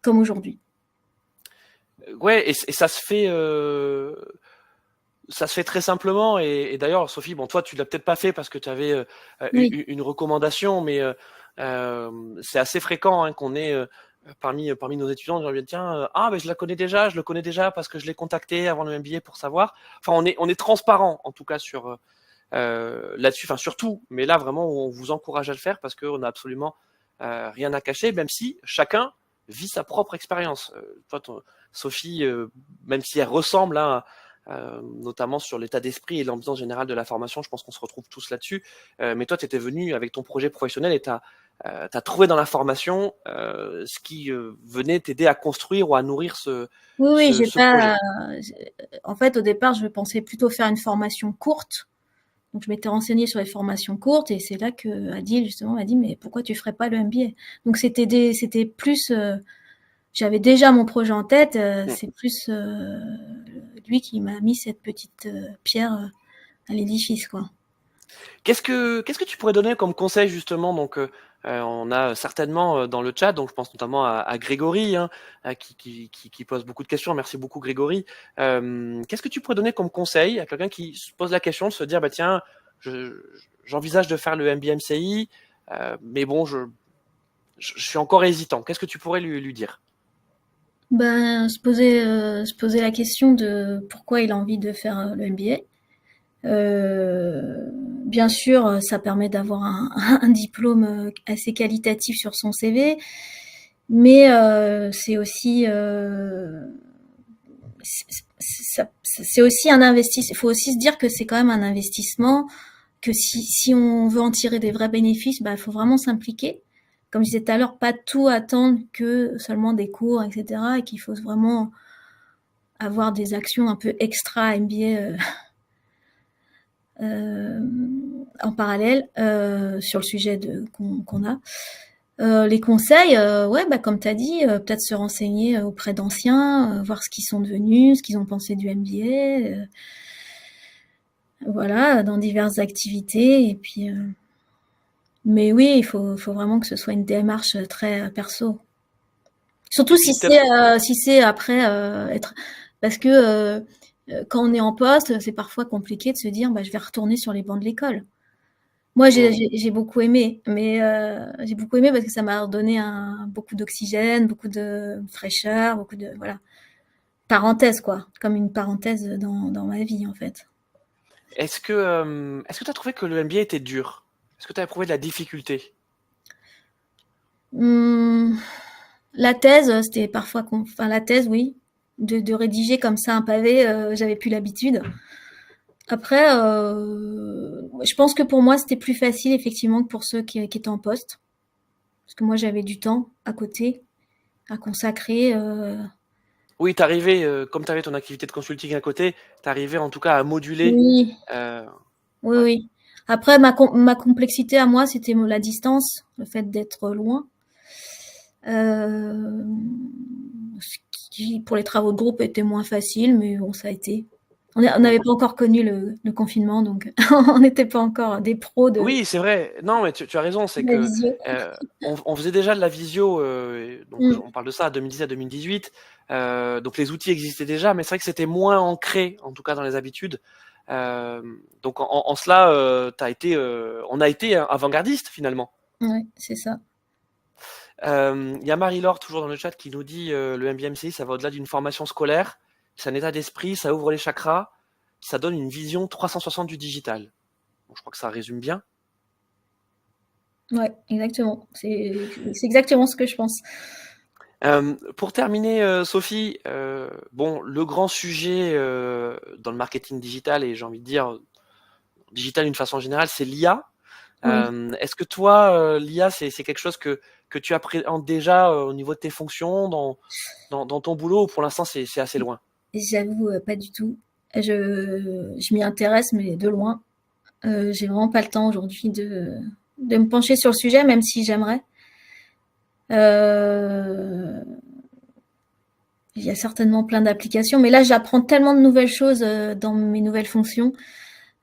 comme aujourd'hui. Ouais, et ça se fait très simplement. Et d'ailleurs, Sophie, bon, toi, tu l'as peut-être pas fait parce que tu avais Oui, une recommandation, mais c'est assez fréquent hein, qu'on ait parmi nos étudiants, on dit tiens, ah, mais je la connais déjà, je le connais déjà parce que je l'ai contacté avant le MBA pour savoir. Enfin, on est transparent en tout cas sur là-dessus, enfin surtout, mais là vraiment, on vous encourage à le faire parce qu'on n'a absolument rien à cacher, même si chacun vit sa propre expérience. Toi, Sophie, même si elle ressemble hein, notamment sur l'état d'esprit et l'ambiance générale de la formation. Je pense qu'on se retrouve tous là-dessus. Mais toi, tu étais venu avec ton projet professionnel et tu as trouvé dans la formation ce qui venait t'aider à construire ou à nourrir ce, oui, oui, ce, j'ai ce pas. projet. En fait, au départ, je pensais plutôt faire une formation courte. Donc, je m'étais renseignée sur les formations courtes et c'est là que Adil, justement, m'a dit, mais pourquoi tu ferais pas le MBA? Donc, c'était plus, j'avais déjà mon projet en tête, Hmm. c'est plus lui qui m'a mis cette petite pierre à l'édifice, quoi. Qu'est-ce que tu pourrais donner comme conseil justement donc on a certainement dans le chat, donc je pense notamment à Grégory hein, qui pose beaucoup de questions. Merci beaucoup Grégory. Qu'est-ce que tu pourrais donner comme conseil à quelqu'un qui se pose la question de se dire bah tiens, j'envisage de faire le MBMCI, mais bon je suis encore hésitant. Qu'est-ce que tu pourrais lui dire? Ben, se poser la question de pourquoi il a envie de faire le MBA. Bien sûr, ça permet d'avoir un diplôme assez qualitatif sur son CV, mais c'est aussi, c'est aussi un investissement. Il faut aussi se dire que c'est quand même un investissement, que si on veut en tirer des vrais bénéfices, bah, il faut vraiment s'impliquer. Comme je disais tout à l'heure, pas tout attendre que seulement des cours, etc. Et qu'il faut vraiment avoir des actions un peu extra MBA euh, en parallèle sur le sujet qu'on a. Les conseils, ouais, bah, comme tu as dit, peut-être se renseigner auprès d'anciens, voir ce qu'ils sont devenus, ce qu'ils ont pensé du MBA, voilà, dans diverses activités. Et puis, mais oui, faut vraiment que ce soit une démarche très perso. Surtout Et puis peut-être si c'est après être, parce que quand on est en poste, c'est parfois compliqué de se dire, bah, je vais retourner sur les bancs de l'école. Moi, hmm. j'ai beaucoup aimé, mais j'ai beaucoup aimé parce que ça m'a redonné beaucoup d'oxygène, beaucoup de fraîcheur, beaucoup de voilà. Parenthèse quoi, comme une parenthèse dans ma vie en fait. Est-ce que tu as trouvé que le MBA était dur? Est-ce que tu as éprouvé de la difficulté? Hum, la thèse, c'était parfois, enfin la thèse, oui, de rédiger comme ça un pavé, j'avais plus l'habitude. Après, je pense que pour moi, c'était plus facile effectivement que pour ceux qui étaient en poste, parce que moi, j'avais du temps à côté à consacrer. Oui, t'arrivais, comme tu avais ton activité de consulting à côté, tu arrivais en tout cas à moduler. Oui, euh, oui, ouais. oui. Après, ma complexité à moi, c'était la distance, le fait d'être loin. Euh, Ce qui, pour les travaux de groupe, était moins facile, mais bon, ça a été. On Mm. n'avait pas encore connu le confinement, donc on n'était pas encore des pros Oui, c'est vrai. Non, mais tu as raison, c'est de la que visio. on faisait déjà de la visio, donc Mm, on parle de ça, 2010 à 2018. Donc les outils existaient déjà, mais c'est vrai que c'était moins ancré, en tout cas dans les habitudes. Donc en cela, on a été avant-gardiste finalement. ouais, c'est ça. Il y a Marie-Laure, toujours dans le chat, qui nous dit le MBMCI, ça va au-delà d'une formation scolaire, c'est un état d'esprit, ça ouvre les chakras, ça donne une vision 360 du digital. Bon, je crois que ça résume bien. Ouais, exactement. C'est exactement ce que je pense. Pour terminer, Sophie, bon, le grand sujet dans le marketing digital, et j'ai envie de dire digital d'une façon générale, c'est l'IA. Oui. Est-ce que toi, l'IA, c'est quelque chose que tu appréhendes déjà au niveau de tes fonctions, dans ton boulot, ou pour l'instant c'est assez loin? J'avoue, pas du tout. Je m'y intéresse, mais de loin. J'ai vraiment pas le temps aujourd'hui de me pencher sur le sujet, même si j'aimerais. Euh, il y a certainement plein d'applications, mais là, j'apprends tellement de nouvelles choses dans mes nouvelles fonctions,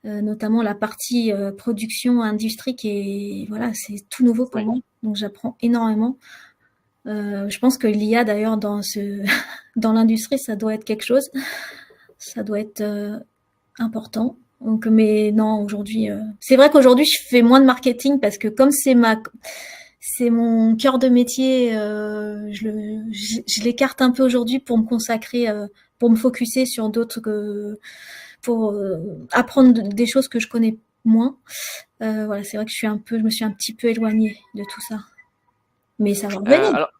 notamment la partie production, industrie, qui est, voilà, c'est tout nouveau pour Oui. moi. Donc, j'apprends énormément. Je pense que l'IA, d'ailleurs, dans l'industrie, ça doit être quelque chose. Ça doit être important. Donc, mais non, aujourd'hui, c'est vrai qu'aujourd'hui, je fais moins de marketing parce que comme c'est mon cœur de métier, je l'écarte un peu aujourd'hui pour me consacrer, pour me focuser sur d'autres, pour apprendre des choses que je connais moins. Voilà, c'est vrai que je me suis un petit peu éloignée de tout ça. Mais ça va revenir. Alors,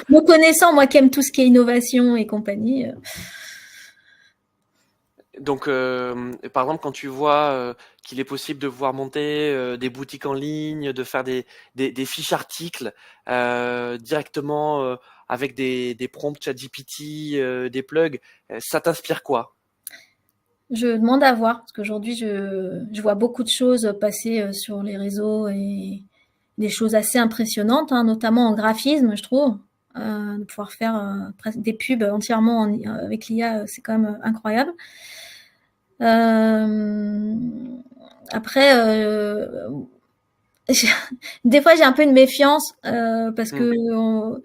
Me connaissant, moi qui aime tout ce qui est innovation et compagnie. donc, par exemple, quand tu vois qu'il est possible de pouvoir monter des boutiques en ligne, de faire des fiches articles directement avec des prompts ChatGPT, des plugs, ça t'inspire quoi? Je demande à voir, parce qu'aujourd'hui, je vois beaucoup de choses passer sur les réseaux et des choses assez impressionnantes, hein, notamment en graphisme, je trouve. De pouvoir faire presque des pubs entièrement avec l'IA, c'est quand même incroyable. Euh, Après, des fois, j'ai un peu une méfiance parce Hmm. que,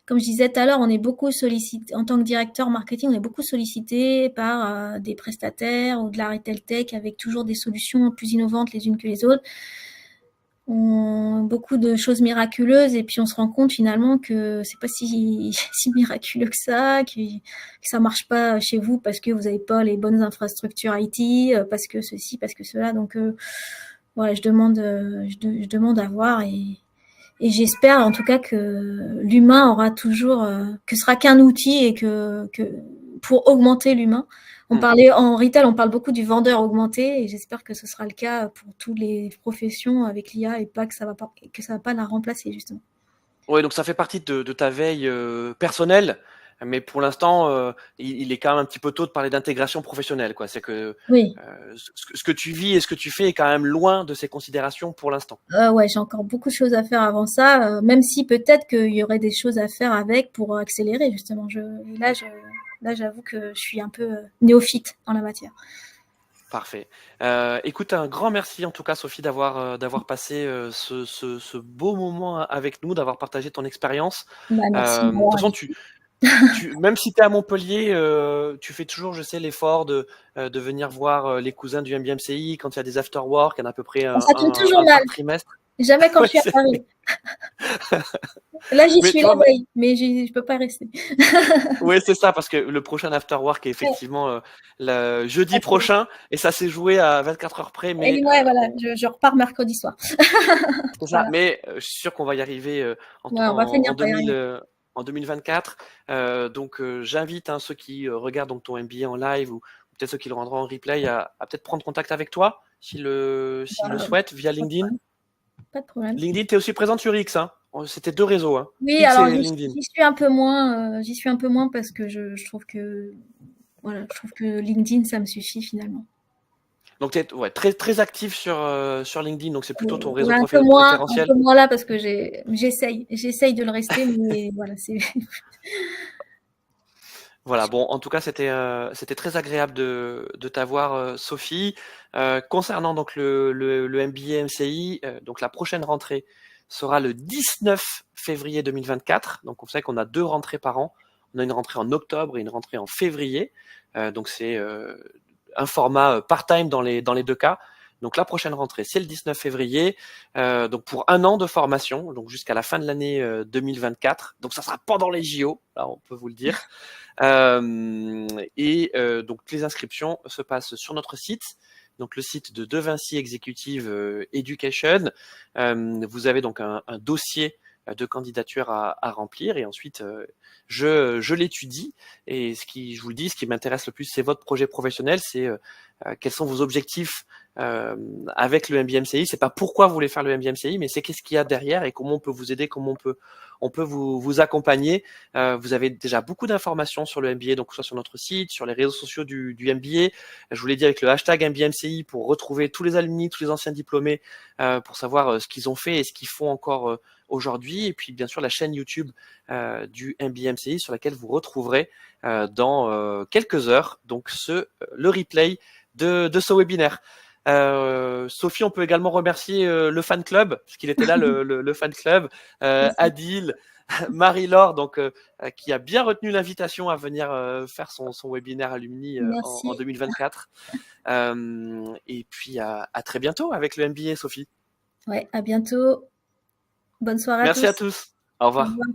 comme je disais tout à l'heure, on est beaucoup sollicité en tant que directeur marketing, on est beaucoup sollicité par des prestataires ou de la retail tech avec toujours des solutions plus innovantes les unes que les autres. Beaucoup de choses miraculeuses et puis on se rend compte finalement que c'est pas si, si miraculeux que ça, que ça marche pas chez vous parce que vous n'avez pas les bonnes infrastructures IT, parce que ceci, parce que cela. Donc voilà, je demande à voir et j'espère en tout cas que l'humain aura toujours, que ce sera qu'un outil et que pour augmenter l'humain. Hmm. En retail, on parle beaucoup du vendeur augmenté et j'espère que ce sera le cas pour toutes les professions avec l'IA et pas que ça va pas la remplacer justement. Ouais, donc ça fait partie de ta veille personnelle, mais pour l'instant, il est quand même un petit peu tôt de parler d'intégration professionnelle, quoi. C'est que Oui, ce que tu vis et ce que tu fais est quand même loin de ces considérations pour l'instant. ouais, j'ai encore beaucoup de choses à faire avant ça, même si peut-être qu'il y aurait des choses à faire avec pour accélérer justement. Là, j'avoue que je suis un peu néophyte en la matière. Parfait. Écoute, un grand merci en tout cas, Sophie, d'avoir passé ce beau moment avec nous, d'avoir partagé ton expérience. Bah, merci de De toute m'avoir façon, invité. même si tu es à Montpellier, tu fais toujours, je sais, l'effort de venir voir les cousins du MBMCI quand il y a des after-work, il y en a à peu près Ça tombe toujours un mal. par trimestre. Jamais quand Ouais, je suis à Paris. Là, j'y mais suis tu la vois, veille, mais je peux pas rester. ouais, c'est ça, parce que le prochain After Work est Ouais, effectivement le jeudi ok. prochain, et ça s'est joué à 24 heures près, mais Et ouais, voilà, je repars mercredi soir. c'est ça. Voilà. Mais je suis sûr qu'on va y arriver Ouais, on va finir en par y 2000, arriver. en 2024. Donc j'invite ceux qui regardent donc ton MBA en live ou peut-être ceux qui le rendront en replay à peut-être prendre contact avec toi s'ils le Bah, souhaitent via pas de LinkedIn. problème. Pas de problème. LinkedIn, tu es aussi présente sur X, hein. C'était deux réseaux, hein. Oui, X alors et LinkedIn. j'y suis un peu moins parce que je trouve que voilà, je trouve que LinkedIn ça me suffit finalement. Donc tu es ouais, très, très actif sur LinkedIn, donc c'est plutôt ton réseau Ouais, un préférentiel. peu moins là parce que j'essaye de le rester, mais voilà, c'est Voilà, bon, en tout cas, c'était très agréable de t'avoir, Sophie. Concernant donc le MBA MCI, donc la prochaine rentrée sera le 19 février 2024. Donc, vous savez qu'on a 2 rentrées par an. On a une rentrée en octobre et une rentrée en février. Donc, c'est un format part-time dans les deux cas. Donc, la prochaine rentrée, c'est le 19 février. Donc, pour un an de formation, donc jusqu'à la fin de l'année 2024. Donc, ça sera pendant les JO, là, on peut vous le dire. Donc les inscriptions se passent sur notre site, donc le site de Vinci Executive Education. Vous avez donc un dossier de candidature à remplir et ensuite je l'étudie et je vous le dis, ce qui m'intéresse le plus, c'est votre projet professionnel, c'est quels sont vos objectifs avec le MBA-MCI. C'est pas pourquoi vous voulez faire le MBA-MCI, mais c'est qu'est-ce qu'il y a derrière et comment on peut vous aider, comment on peut vous accompagner. Vous avez déjà beaucoup d'informations sur le MBA, donc soit sur notre site, sur les réseaux sociaux du MBA. Je vous l'ai dit avec le hashtag MBA-MCI pour retrouver tous les alumni, tous les anciens diplômés, pour savoir ce qu'ils ont fait et ce qu'ils font encore aujourd'hui. Et puis bien sûr la chaîne YouTube du MBA-MCI sur laquelle vous retrouverez dans quelques heures donc le replay de ce webinaire. Sophie, on peut également remercier le fan club, puisqu'il était là, le fan club, Merci. Adil, Marie-Laure, donc qui a bien retenu l'invitation à venir faire son webinaire alumni en Merci. 2024. Et puis à très bientôt avec le MBA, Sophie. Ouais, à bientôt. Bonne soirée à Merci à tous. tous. Au Au revoir. revoir.